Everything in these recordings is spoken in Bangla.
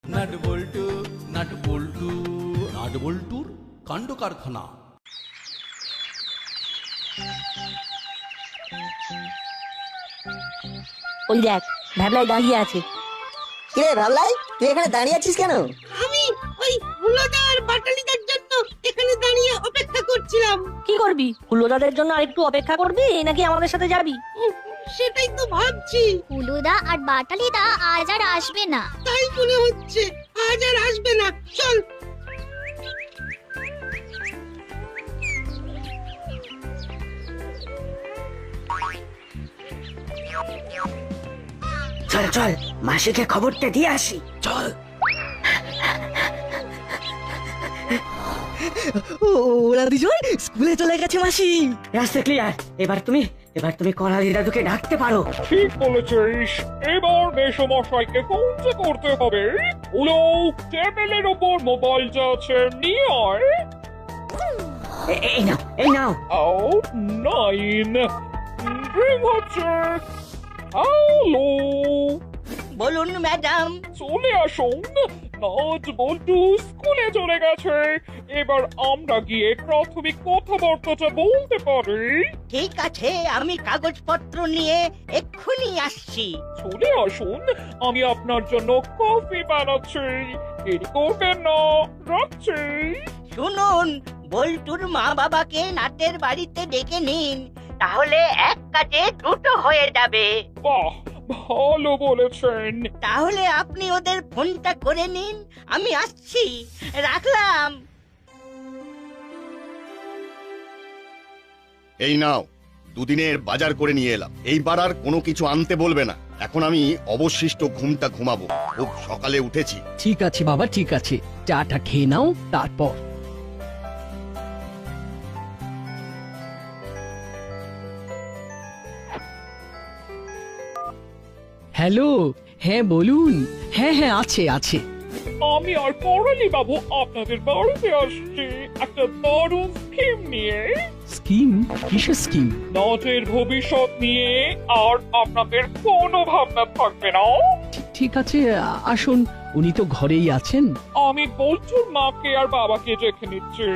নাট বল্টু নাট বল্টু নাট বল্টুর কাণ্ড কারখানা। ওই দেখ ভ্যাবলাই দাঁড়িয়ে আছে। কিরে ভাবলাই, তুই এখানে দাঁড়িয়ে আছিস কেন? আমি ওই হুলোদার বাটালিদের জন্য এখানে দাঁড়িয়ে অপেক্ষা করছিলাম। কি করবি? হুলোদাদের জন্য আরেকটু অপেক্ষা করবি নাকি আমাদের সাথে যাবি? সেটাই তো ভাবছি। হুলুদা আর বাটালিদা আজ আর আসবে না। তাই মনে হচ্ছে আজ আর আসবে না। চল। চল চল, মাসিকে খবরটা দিয়ে আসি। চল। ওরা দুজন স্কুলে চলে গেছে মাসি। রাস্তা ক্লিয়ার। এবার তুমি করালি দাদুকে ডাকতে পারো। ঠিক বলেছিস, এবার মেসোমশাইকে ফোন যে করতে হবে। উলো, টেবিলের ওপর মোবাইলটা আছে, নিয়ে আয়। এই নাও। ও 9 রিং হচ্ছে। হ্যালো, বলুন ম্যাডাম। চলে আসুন। নাট বল্টু স্কুলে চলে গেছে। এবার আমরা গিয়ে প্রাথমিক কথাবার্তাটা বলতে পারি। ঠিক আছে, আমি কাগজপত্র নিয়ে এক্ষুনি আসছি। চলে আসুন, আমি আপনার জন্য কফি বানাচ্ছি। দেরি করবেন না, রাখছি। শুনুন, বল্টুর মা বাবাকে নাটের বাড়িতে ডেকে নিন, তাহলে এক কাজে দুটো হয়ে যাবে। বাহ, ভালো বলেছেন। তাহলে আপনি ওদের ফোনটা করে নিন, আমি আসছি। রাখলাম। এই নাও, দুদিনের বাজার করে নিয়ে এলাম। এইবার আর কোনো কিছু আনতে বলবে না। এখন আমি অবশিষ্ট ঘুমটা ঘুমাবো, খুব সকালে উঠেছি। ঠিক আছে বাবা, ঠিক আছে, চাটা খেয়ে নাও তারপর। হ্যালো, হ্যাঁ বলুন। হ্যাঁ আছে আছে। আমি আর করালি বাবু আপনাদের বাড়িতে আসছি একটা দারুণ স্কিম নিয়ে। স্কিম? কিসের স্কিম? নাটের ভবিষ্যৎ নিয়ে আর আপনাদের কোনো ভাবনা থাকবে না। ঠিক আছে, আসুন। উনি তো ঘরেই আছেন। আমি বল্টুর মাকে আর বাবাকে ডেকে নিচ্ছি।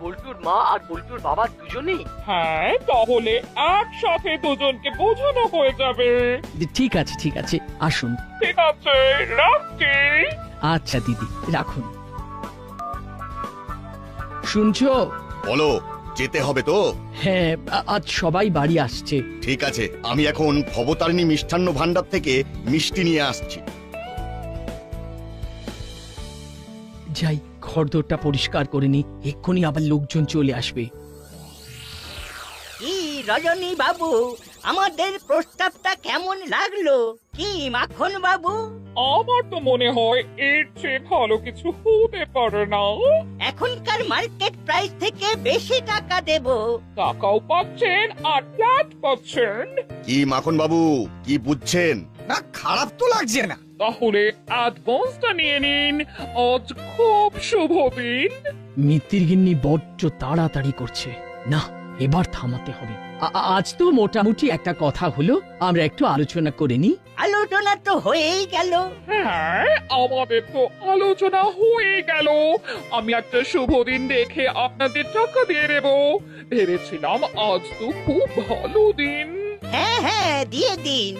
বল্টুর মা আর বল্টুর বাবা দুজনেই? হ্যাঁ, তাহলে একসাথে দুজনকে বোঝানো হয়ে যাবে। ঠিক আছে ঠিক আছে, আসুন। ঠিক আছে, রাখছি। আচ্ছা দিদি, রাখুন। শুনছো? বলো, যেতে হবে তো? হ্যাঁ, আজ সবাই বাড়ি আসছে। ঠিক আছে, আমি এখন ভবতারিণী মিষ্টান্ন ভান্ডার থেকে মিষ্টি নিয়ে আসছি। যাই, ঘরদোরটা পরিষ্কার করে নি, এক্ষুনি আবার লোকজন চলে আসবে। কি রজনী বাবু, আমাদের প্রস্তাবটা কেমন লাগলো? কি মাখন বাবু? আমার তো মনে হয় এর চেয়ে ভালো কিছু হতে পারে না। এখনকার মার্কেট প্রাইস থেকে বেশি টাকা দেব। টাকাও পাচ্ছেন আর ফ্ল্যাট পাচ্ছেন। কি মাখন বাবু, কি বুঝছেন? না, খারাপ তো লাগছে না। তাহলে অ্যাডভান্সটা নিয়ে নিন, আজ খুব শুভ দিন। মিত্তির গিন্নি বড্ড তাড়াতাড়ি করছে। না, এবার থামাতে হবে। আজ তো মোটামুটি একটা কথা হলো, আমরা একটু আলোচনা করে নি। আলোচনা তো হয়েই গেল। হ্যাঁ, আমাদের তো আলোচনা হয়ে গেল। আমি একটা শুভ দিন দেখে আপনাদের টাকা দিয়ে দেব। ভেবেছিলাম আজ তো খুব ভালো দিন। হ্যাঁ, দিয়ে দিন।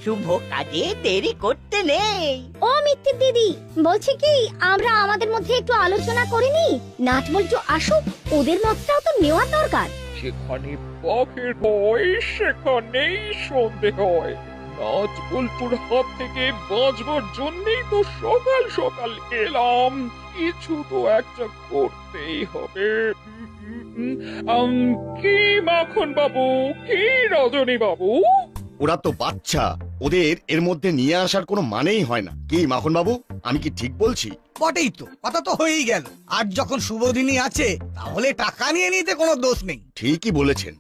শুভ কাজে দেরি করতে নেই। ও মিত্তির দিদি, বলছি কি আমরা আমাদের মধ্যে একটু আলোচনা করিনি? নাট বল্টু আসুক, ওদের মতটাও তো নেওয়া দরকার। যেখানে বাঘের ভয় সেখানেই সন্দেহ হয়। নাট বল্টুর হাত থেকে বাঁচবার জন্যই তো সকাল সকাল এলাম। কিছু তো একটা করতেই হবে। কি মাখন বাবু, কি রজনী বাবু? ওরা তো বাচ্চা, ওদের এর মধ্যে নিয়ে আসার কোনো মানেই হয় না। কি মাখন বাবু, আমি কি ঠিক বলছি? বটেই তো, কথা তো হয়েই গেল। আর যখন শুভদিনই আছে, তাহলে টাকা নিয়ে নিতে কোনো দোষ নেই। ঠিকই বলেছেন।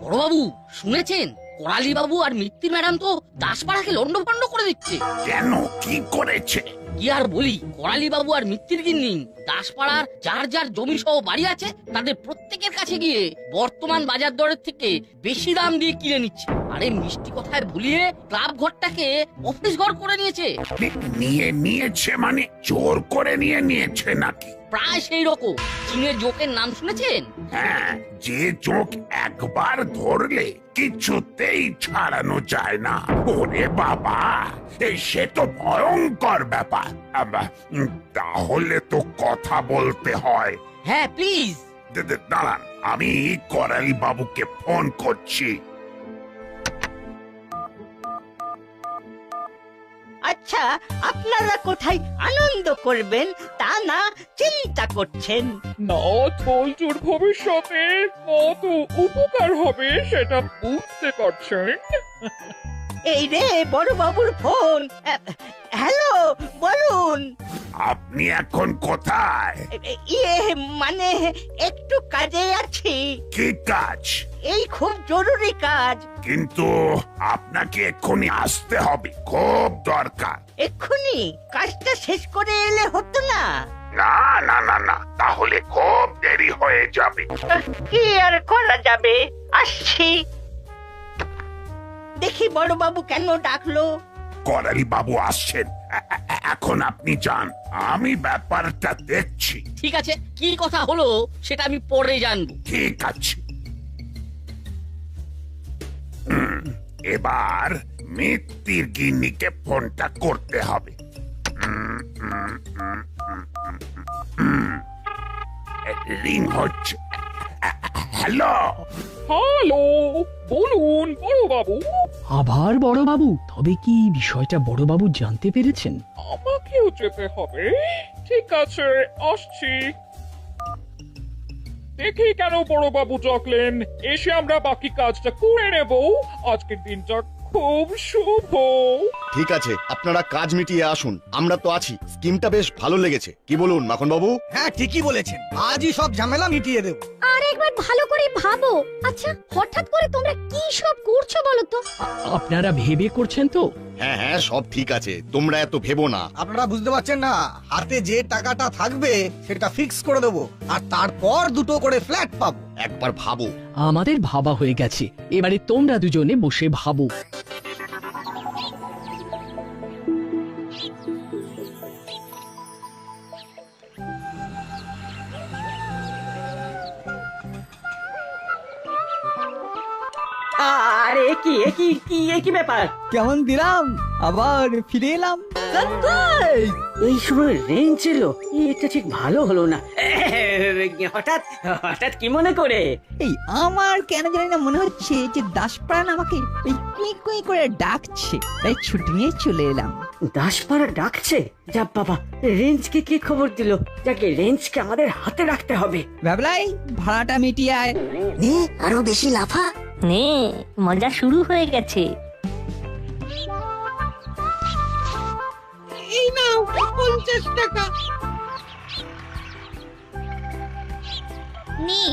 বড়বাবু, শুনেছেন করালি বাবু আর মিত্তি ম্যাডাম তো দাসপাড়াকে লন্ডভন্ড করে দিচ্ছে। কেন, কি করেছে? কি আর বলি, করালি বাবু আর মিত্তির গিন্নি দাসপাড়ার যার যার জমি সহ বাড়ি আছে তাদের প্রত্যেকের কাছে গিয়ে বর্তমান বাজার দরের থেকে বেশি দাম দিয়ে কিনে নিচ্ছে। আরে মিষ্টি কথায় ভুলিয়ে ক্লাব ঘরটাকে অফিস ঘর করে নিয়েছে। নিয়েছে মানে জোর করে নিয়েছে নাকি? প্রায় সেই রকম। চীনের জোকের নাম শুনেছেন? হ্যাঁ, যে চোখ একবার ধরলে কিছুতেই ছাড়ানো যায় না। ওরে বাবা, সে তো ভয়ঙ্কর ব্যাপার। তাহলে তো কথা বলতে হয়। হ্যাঁ প্লিজ। দাঁড়ান, আমি করালি বাবুকে ফোন করছি। আচ্ছা, আপনারা কোথায় আনন্দ করবেন তা না চিন্তা করছেন? নাট বল্টুর ভবিষ্যতে কত উপকার হবে সেটা বুঝতে পারছেন? এই রে বড় বাবুর ফোন। হ্যালো, বলুন। আপনি এখন কোথায়? ইয়ে মানে একটু কাজে আছি। কি কাজ? এই খুব জরুরি কাজ। কিন্তু আপনাকে এক্ষুনি আসতে হবে, খুব দরকার। এক্ষুনি কাজটা শেষ করে এলে হতো না? না না না না, তাহলে খুব দেরি হয়ে যাবে। কি আর করা যাবে, আসছি। দেখি বড় বাবু কেন ডাকলো। করালি বাবু আসছেন, এখন আপনি যান, আমি ব্যাপারটা দেখছি। ঠিক আছে, কি কথা হলো সেটা আমি পরে জানবো। ঠিক আছে। এবার মিত্তির গিন্নিকে ফোনটা করতে হবে। রিং হচ্ছে। হ্যালো হ্যালো, বলুন বড় বাবু। আবার বড়বাবু, তবে কি বিষয়টা বড়বাবু জানতে পেরেছেন? আমাকেও যেতে হবে। ঠিক আছে, আসছি। দেখি কেন বড় বাবু ডাকলেন, এসে আমরা বাকি কাজটা করে নেব। আজকের দিনটা খুব শুভ। ঠিক আছে, আপনারা কাজ মিটিয়ে আসুন, আমরা তো আছি। স্কিমটা বেশ ভালো লেগেছে, কি বলুন মাখন বাবু? হ্যাঁ, ঠিকই বলেছেন, আজই সব ঝামেলা মিটিয়ে দেবো। আর একবার ভালো করে ভাবো। আচ্ছা, হঠাৎ করে তোমরা কি সব করছো বলো তো? আপনারা ভেবে করছেন তো? হ্যাঁ হ্যাঁ, সব ঠিক আছে, তোমরা এত ভেবো না। আপনারা বুঝতে পারছেন না, হাতে যে টাকাটা থাকবে সেটা ফিক্স করে দেবো, আর তারপর দুটো করে ফ্ল্যাট পাবো। একবার ভাবো। আমাদের ভাবা হয়ে গেছে, এবারে তোমরা দুজনে বসে ভাবো। আরে কি ব্যাপার? কেমন দিলাম, আবার ফিরে এলাম। এই সময় রেঞ্জ ছিল, এটা ঠিক ভালো হলো না। হঠাৎ হঠাৎ কি মনে করে? এই আমার কেন জানি না মনে হচ্ছে যে দাসপ্রাণ আমাকে ওই কুই কুই করে ডাকছে, তাই ছুটি নিয়ে চলে এলাম। দাসপাড়া ডাকছে? যা বাবা, রেঞ্জকে কি খবর দিল? যাকে রেঞ্জকে আমাদের হাতে রাখতে হবে। ভাবলাই ভাড়াটা মিটিয়ে আয়। নে আরো বেশি লাফা। নে, মজা শুরু হয়ে গেছে। এই নাও 50 টাকা। নে,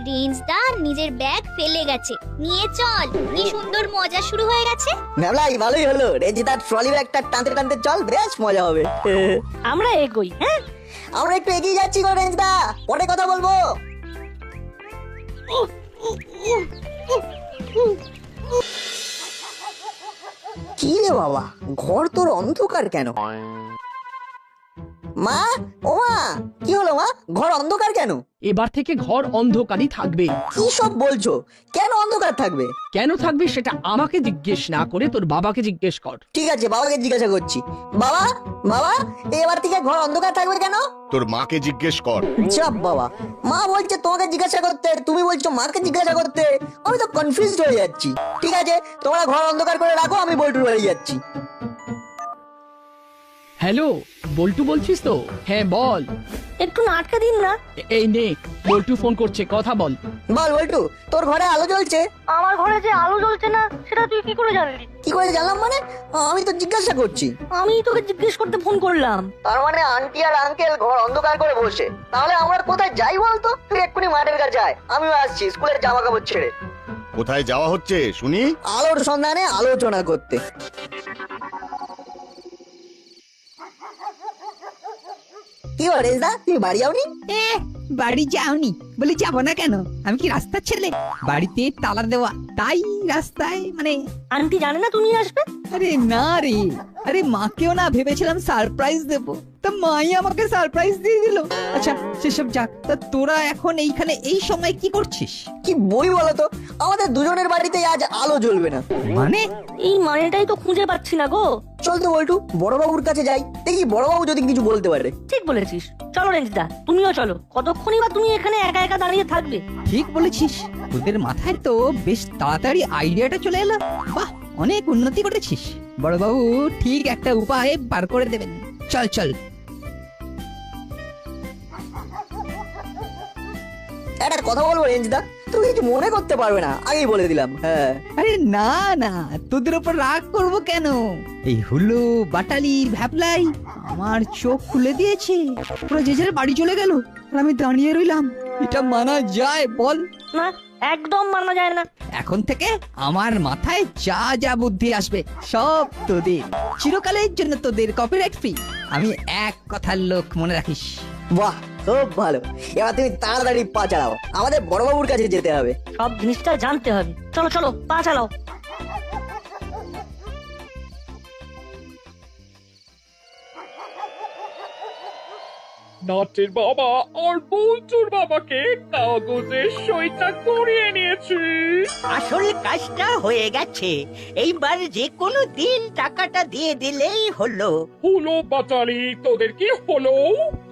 রেঞ্জদা নিজের ব্যাগ ফেলে গেছে, নিয়ে চল। কি সুন্দর মজা শুরু হয়ে গেছে। ভাবলাই ভালোই হলো, রেঞ্জদার ট্রলি ব্যাগটা টানতে টানতে চল, বেশ মজা হবে। আমরা এগোই। হ্যাঁ, আমরা একটু এগিয়ে যাচ্ছি গো রেঞ্জদা, পরে কথা বলবো। কি রে বাবা, ঘর তোর অন্ধকার কেন? মা, ও মা, কি হলো মা, ঘর অন্ধকার কেন? এবার থেকে ঘর অন্ধকারই থাকবে। কি সব বলছো? কেন অন্ধকার থাকবে? কেন থাকবে সেটা আমাকে জিজ্ঞেস না করে তোর বাবাকে জিজ্ঞেস কর। ঠিক আছে, বাবাকে জিজ্ঞাসা করছি। বাবা, বাবা, এবার থেকে ঘর অন্ধকার থাকবে কেন? তোর মাকে জিজ্ঞেস কর। চাপ বাবা, মা বলছে তোমাকে জিজ্ঞাসা করতে, তুমি বলছো মাকে জিজ্ঞাসা করতে, আমি তো কনফিউজড হয়ে যাচ্ছি। ঠিক আছে, তোমরা ঘর অন্ধকার করে রাখো, আমি বল্টুর বাড়ি যাচ্ছি। হ্যালো, বল্টু বলছিস তো? হ্যাঁ বল। একটু নাটকা দিন না। এই নে, বল্টু ফোন করছে, কথা বল। বল বল্টু, তোর ঘরে আলো জ্বলছে। আমার ঘরে যে আলো জ্বলছে না সেটা তুই কি করে জানলি? কি করে জানলাম মানে? আমি তো জিজ্ঞাসা করছি। আমি তোকে জিজ্ঞেস করতে ফোন করলাম। তার মানে আন্টি আর আঙ্কেল ঘর অন্ধকার করে বসে। তাহলে আমরা কোথায় যাই বলতো? তুই এক্ষুনি মাঠের কাছে আয়, আমিও আসছি স্কুলের জামা কাপড় ছেড়ে। কোথায় যাওয়া হচ্ছে শুনি? আলোর সন্ধানে আলোচনা করতে। কি রেঞ্জদা, তুমি বাড়ি যাওনি? বাড়ি যাওনি বলে যাবো না কেন? আমি কি রাস্তার ছেলে? বাড়িতে তালা দেওয়া, তাই রাস্তায় মানে। আন্টি জানে না তুমি আসবে? আরে না রে, আরে মাকেও না ভেবেছিলাম সারপ্রাইজ দেব, তা মাই আমাকে সারপ্রাইজ দিয়ে দিল। আচ্ছা সেসব যাক, তা তোরা এখন এইখানে এই সময় কি করছিস? কি বই বলো তো, আমাদের দুজনের বাড়িতে আজ আলো জ্বলবে না। মানে? এই মানেটাই তো খুঁজে পাচ্ছি না গো। চল তো বল্টু, বড়বাবুর কাছে যাই, দেখি বড়বাবু যদি কিছু বলতে পারে। ঠিক বলেছিস, চলো রেঞ্জদা তুমিও চলো। কতক্ষণই বা তুমি এখানে একা একা দাঁড়িয়ে থাকবে? ঠিক বলেছিস, তোদের মাথায় তো বেশ তাড়াতাড়ি আইডিয়াটা চলে এলো। বাহ, অনেক উন্নতি করেছিস। বড়বাবু ঠিক একটা উপায় বার করে দেবেন। চল চল। একটা কথা বলবো রেঞ্জদা, তুমি কিছু মনে করতে পারবে না, আগেই বলে দিলাম। হ্যাঁ। আরে না না, তোদের উপর রাগ করব কেন? এই হুলু বাটালি ভ্যাপলাই আমার চোখ খুলে দিয়েছে। পুরো যে যার বাড়ি চলে গেল আর আমি দাঁড়িয়ে রইলাম। এটা মানা যায় বল? না, একদম মানা যায় না। এখন থেকে আমার মাথায় যা যা বুদ্ধি আসবে সব তোদের, চিরকালের জন্য তোদের কপিরাইট ফ্রি। আমি এক কথার লোক, মনে রাখিস। বাহ, খুব ভালো। এবার তুমি তাড়াতাড়ি পা চালাও, আমাদের বড়বাবুর কাছে যেতে হবে। সব জিনিসটা জানতে হবে। চলো চলো, পা চালাও। নাটের বাবা আর বল্টুর বাবাকে কাগজে সইটা করিয়ে নিয়েছি। আসল কাজটা হয়ে গেছে, এইবার যে কোনো দিন টাকাটা দিয়ে দিলেই হলো। হলো বাটালি, তোদের কি হলো?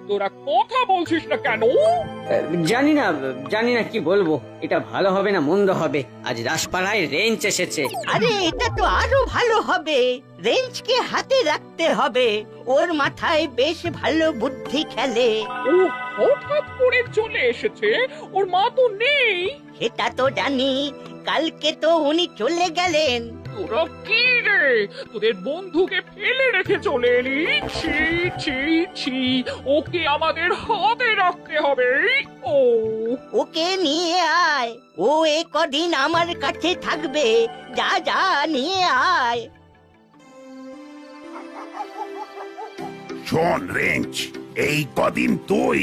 তোরা কথা বলছিস না কেন? জানি না কি বলবো। এটা ভালো হবে না মন্দ হবে, আজ দাসপাড়ায় রেঞ্চ এসেছে। আরে এটা তো আরো ভালো হবে, রেঞ্জকে হাতে রাখতে হবে, ওর মাথায় বেশ ভালো বুদ্ধি খেলে। ও হঠাৎ করে চলে এসেছে, ওর মা তো নেই। সেটা তো জানি, কালকে তো উনি চলে গেলেন। তোরা কি রে, তোদের বন্ধুকে ফেলে রেখে চলে এলি? ছি ছি ছি, ওকে আমাদের হাতে রাখতে হবে। ও ওকে নিয়ে আয়, ও এ কদিন আমার কাছে থাকবে। যা যা নিয়ে আয়। শোন রেঞ্জ, এই কদিন তুই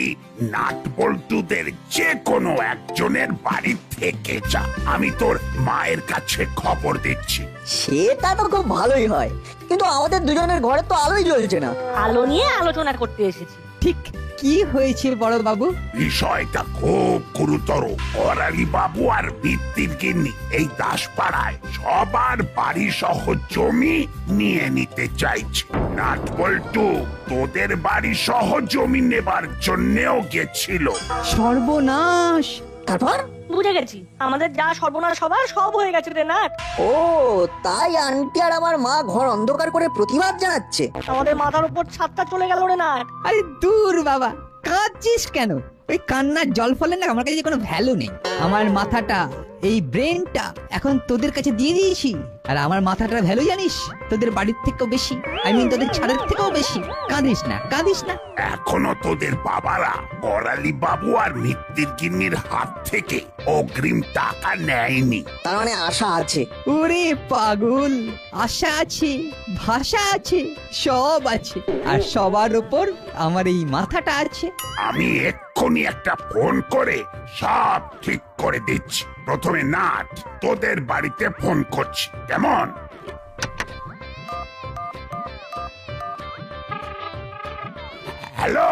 নাট বল্টুদের যে কোনো একজনের বাড়ি থেকে যা, আমি তোর মায়ের কাছে খবর দিচ্ছি। সেটা তো খুব ভালোই হয়, কিন্তু আমাদের দুজনের ঘরে তো আলোই জ্বলছে না। আলো নিয়ে আলোচনা করতে এসেছি। ঠিক কি হয়েছে বড় বাবু? বিষয়টা খুব গুরুতর। করালি বাবু আর ভিত্তির গিন্নি এই দাসপাড়ায় সবার বাড়ি সহ জমি নিয়ে নিতে চাইছে। নাট বল্টু তোদের বাড়ি সহ জমি নেবার জন্যও গেছিল। সর্বনাশ! তারপর? বুঝে গেছি, আমাদের যা সর্বনাশ সবার সব হয়ে গেছে রে নাট। ও তাই আন্টি আর আমার মা ঘর অন্ধকার করে প্রতিবাদ জানাচ্ছে। আমাদের মাথার উপর ছাদটা চলে গেল রে নাট। আরে দূর বাবা, কাঁদছিস কেন? ওই কান্নার জল ফলে না আমার কাছে কোনো ভ্যালু নেই। আমার মাথাটা, এই ব্রেনটা এখন তোদের কাছে দিয়ে দিয়েছি, আর আমার মাথাটার ভ্যালু জানিস তোদের বাড়ির থেকেও বেশি, তোদের ছাদের থেকেও বেশি। কাঁদিস না, কাঁদিস না। এখনো তোদের বাবারা করালি বাবু আর মিত্তির গিন্নির হাত থেকে অগ্রিম টাকা নেয়নি। তার মানে আশা আছে? ওরে পাগল, আশা আছে, ভাষা আছে, সব আছে, আর সবার উপর আমার এই মাথাটা আছে। আমি এক্ষুনি একটা ফোন করে সব ঠিক করে দিচ্ছি। প্রথমে নাট তোদের বাড়িতে ফোন করছি, কেমন? হ্যালো,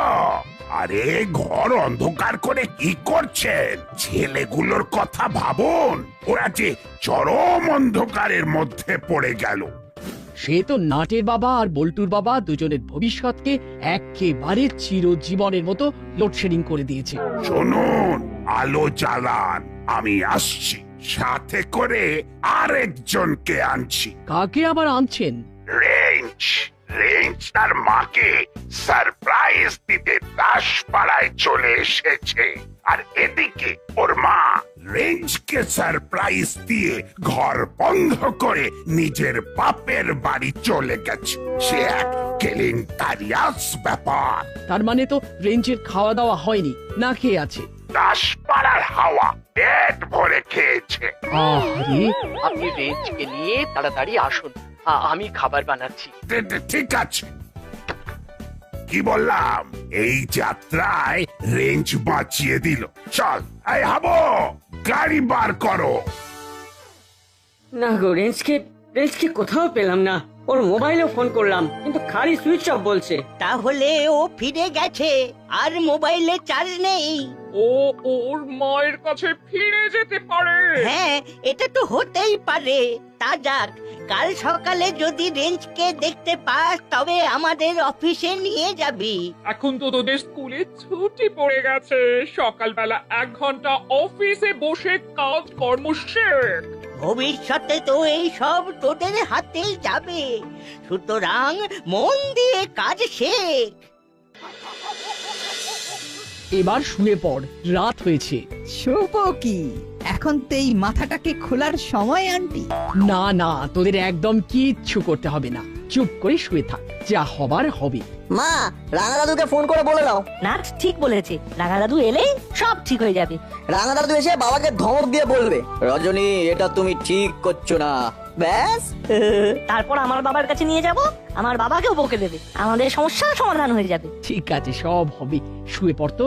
আরে ঘর অন্ধকার করে কি করছেন? ছেলেগুলোর কথা ভাবুন, ওরা যে চরম অন্ধকারের মধ্যে পড়ে গেল। সে তো নাটের বাবা আর বল্টুর বাবা দুজনের ভবিষ্যৎকে একেবারে চিরজীবনের মতো লোডশেডিং করে দিয়েছে। শুনুন, আলো জ্বালান, আমি আসছি, সাথে করে আরেকজনকে আনছি। কাকে আবার আনছেন? রেঞ্জ তার মাকে সারপ্রাইজ দিতে দাসপাড়ায় চলে এসেছে, আর এদিকে ওর মা রেঞ্জকে সারপ্রাইজ দিয়ে ঘর বন্ধ করে নিজের বাপের বাড়ি চলে গেছে। সে এক কেলেঙ্কারিয়াস ব্যাপার। তার মানে তো রেঞ্জের খাওয়া দাওয়া হয়নি, না খেয়ে আছে। দাসপাড়ার হাওয়া পেট ভরে খেয়েছে। আরে আপনি রেঞ্জকে নিয়ে তাড়াতাড়ি আসুন, আমি খাবার বানাচ্ছি। ঠিক আছে। কি বললাম? এই যাত্রায় রেঞ্জ বাঁচিয়ে দিল। চল, এই হাবো, গাড়ি বার করো। না গো, রেঞ্জকে কোথাও পেলাম না। ওর মোবাইলেও ফোন করলাম, কিন্তু খালি সুইচ অফ বলছে। তাহলে ও ফিরে গেছে, আর মোবাইলে চার্জ নেই। ও ওর মায়ের কাছে ফিরে যেতে পারে। হ্যাঁ, এটা তো হতেই পারে। তা যাক, কাল সকালে যদি রেঞ্জকে দেখতে পাস তবে আমাদের অফিসে নিয়ে যাবি। এখন তো তোদের স্কুলে ছুটি পড়ে গেছে, সকালবেলা 1 ঘন্টা অফিসে বসে কাজ কর্ম শেখ। ভবিষ্যতে তো এই সব তোদের হাতেই যাবে, সুতরাং মন দিয়ে কাজ শেখ। এবার শুয়ে পড়, রাত হয়েছে। শুভ কি এখন তো এই মাথাটাকে খোলার সময় আন্টি? না না, তোদের একদম কিচ্ছু করতে হবে না, চুপ করে শুয়ে থাক, যা হবার হবে। মা, রাঙা দাদুকে ফোন করে বলে দাও। নাট ঠিক বলেছে, রাঙা দাদু এলেই সব ঠিক হয়ে যাবে। রাঙা দাদু এসে বাবাকে ধমক দিয়ে বলবে, রজনী এটা তুমি ঠিক করছো না, ব্যাস। তারপর আমার বাবার কাছে নিয়ে যাব, আমার বাবাকেও বকে দেবে, আমাদের সমস্যার সমাধান হয়ে যাবে। ঠিক আছে, সব হবে, শুয়ে পড় তো।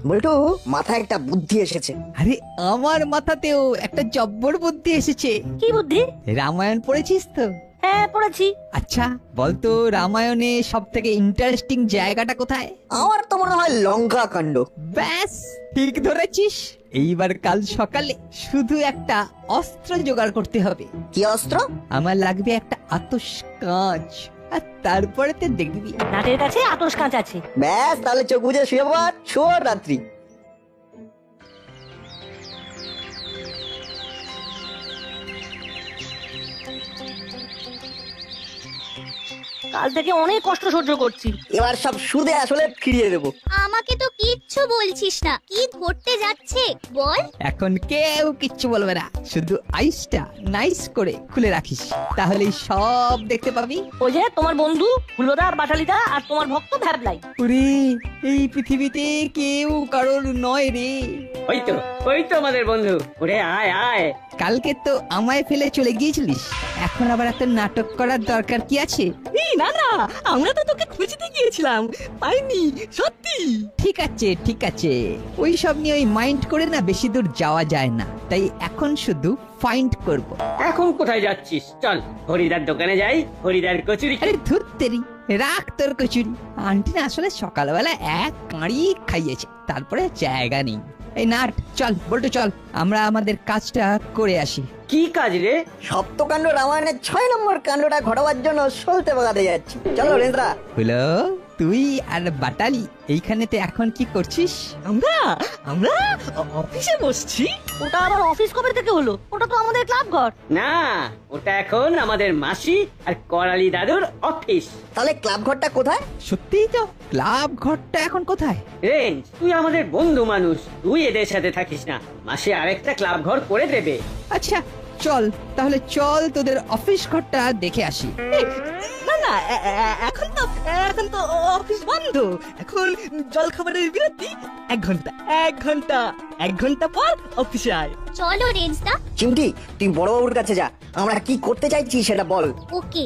বল্টু, মাথায় একটা বুদ্ধি এসেছে। আরে আমার মাথাতেও একটা জব্বর বুদ্ধি এসেছে। কি বুদ্ধি? রামায়ণ পড়েছিস তো? হ্যাঁ, পড়েছি। আচ্ছা বলতো, রামায়ণে সব থেকে ইন্টারেস্টিং জায়গাটা কোথায়? আমার তো মনে হয় লঙ্কা কাণ্ড। ব্যাস ঠিক ধরেছিস। এইবার কাল সকালে শুধু একটা অস্ত্র জোগাড় করতে হবে। কি অস্ত্র? আমার লাগবে একটা আতস কাঁচ, আর তারপরে তো দেখবি নাটের কাছে আতস কাঁচ আছে। ব্যাস, তাহলে চোখ বুঝে শুয়ে পড়, শুভ রাত্রি। কাল থেকে অনেক কষ্ট সহ্য করছি, এবার সব সুদে আসলে ফিরিয়ে দেবো। আমাকে তো কিচ্ছু বলছিস না, কি ঘটতে যাচ্ছে বল? এখন কেউ কিচ্ছু বলবে না, শুধু আইসটা নাইস করে খুলে রাখিস, তাহলেই সব দেখতে পাবি। ওই যে তোমার বন্ধু হুলোদা, বাটালিদা আর তোমার ভক্ত ভ্যাবলাই। ওরে, এই পৃথিবীতে কেউ কারোর নয় রে। ওই তো আমাদের বন্ধু। ওরে আয় আয়। কালকে তো আমায় ফেলে চলে গিয়েছিলিস, এখন আবার এত নাটক করার দরকার কি আছে? না না, আমরা তো তোকে খুঁজতে গিয়েছিলাম, পাইনি সত্যি। ঠিক আছে, ওই সব নিয়ে ওই মাইন্ড করে না বেশি দূর যাওয়া যায় না, তাই এখন শুধু ফাইন্ড করব। এখন কোথায় যাচ্ছিস? চল হরিদার দোকানে যাই, হরিদার কচুরি। আরে ধুর তেরি, রাখ তোর কচুরি। আন্টি না আসলে সকালবেলা এক কাঁড়ি খাইয়েছে, তারপরে জায়গা নেই। এই নাট, চল বল্টু চল, আমরা আমাদের কাজটা করে আসি। কি কাজ রে? সপ্তকাণ্ড রামায়ণের 6 নম্বর কাণ্ডটা ঘটাবার জন্য সলতে বাগাতে যাচ্ছি। চলো রেন্দ্রা। হলো, তুই আর বাটালি এইখানেতে এখন কি করছিস? আমরা অফিসে বসছি। ওটা আবার অফিস কবে থেকে হলো? ওটা তো আমাদের ক্লাব ঘর। না, ওটা এখন আমাদের মাসি আর করালি দাদুর অফিস। তাহলে ক্লাব ঘরটা কোথায়? সত্যিই তো, ক্লাব ঘরটা এখন কোথায়? রেঞ্জ, তুই আমাদের বন্ধু মানুষ, তুই এদের সাথে থাকিস না, মাসে আরেকটা ক্লাব ঘর করে দেবে। আচ্ছা চল, তাহলে চল তোদের অফিস ঘরটা দেখে আসি। না না, এখন তো অফিস বন্ধ, এখন জলখাবারের বিরতি। 1 ঘন্টা পর অফিসে আয়। চলো রেঞ্জদা। চিমটি, তুই বড়বাবুর কাছে যা, আমরা কি করতে চাইছি সেটা বল। ওকে।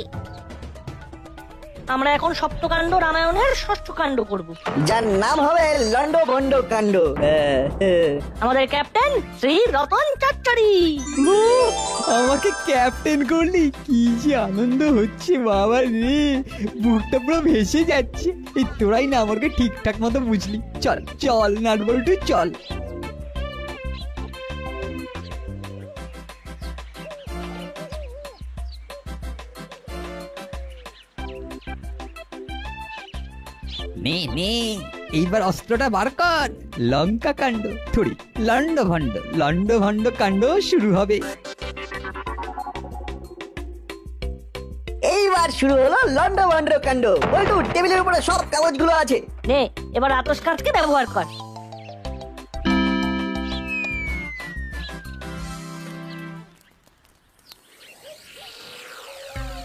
আমরা এখন সপ্তকাণ্ড রামায়ণের 6ষ্ঠ কাণ্ড করব, যার নাম হবে লন্ড ভন্ড কাণ্ড। আমাদের ক্যাপ্টেন শ্রী রতন চচ্চড়ি। আমাকে ক্যাপ্টেন করলি, কি যে আনন্দ হচ্ছে বাবা রে, বুকটা পুরো ভেসে যাচ্ছে। এই তোরাই না আমাকে ঠিকঠাক মতো বুঝলি। চল চল নাট বল্টু চল। নে নে, এইবার অস্ত্রটা বার কর। লঙ্কা কাণ্ড থুড়ি লন্ড ভন্ড কাণ্ড শুরু হবে। এইবার শুরু হলো লন্ড ভন্ড কাণ্ড। বল্টু, টেবিলের উপরে সব কাগজগুলো আছে। নে, এবার আতস কাঁচকে ব্যবহার কর।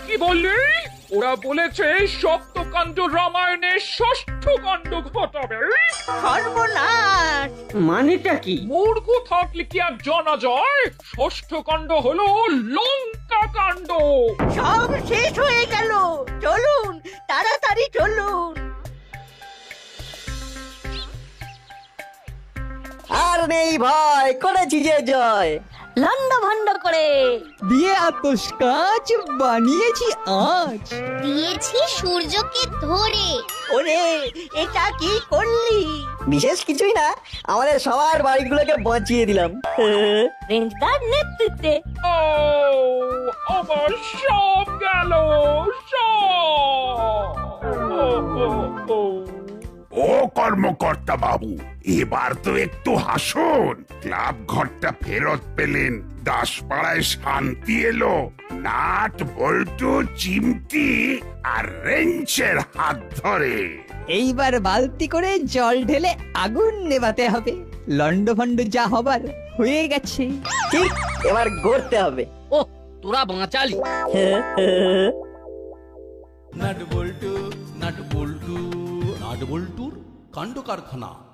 কি বললি? ওরা বলেছে সপ্তকাণ্ড রামায়ণের ষষ্ঠ কাণ্ড ঘটাবে। সর্বনাশ! মানেটা কি? মূর্খ থাকলে কি আর জানা যায়? ষষ্ঠ কাণ্ড হলো লঙ্কা কাণ্ড। সব শেষ হয়ে গেল। চলুন, তাড়াতাড়ি চলুন। আর নেই ভয়, করেছি যে জয়। লন্ড ভন্ড করে দিয়ে আতস কাজ বানিয়েছি আজ। দিয়েছি সূর্যকে ধরে। ওরে, এটা কি করলি? বিশেষ কিছুই না, আমাদের সবার বাড়িগুলোকে বাঁচিয়ে দিলাম। রেঞ্জদার নেতৃত্বে। ও আমার সব গেল, সব। ও কর্মকর্তা বাবু, এবার তো একটু হাসুন। ক্লাব ঘরটা ফেরত পেলেন, দাসপাড়ায় শান্তি এলো। নাট বল্টু চিমটি আর রেঞ্চের হাত ধরে এইবার বালতি করে জল ঢেলে আগুন নেভাতে হবে। লন্ডভন্ড যা হবার হয়ে গেছে। ঠিক, এবার গড়তে হবে। ও তোরা বাঁচালি। নাট বল্টু নাট বল্টুর কাণ্ড কারখানা।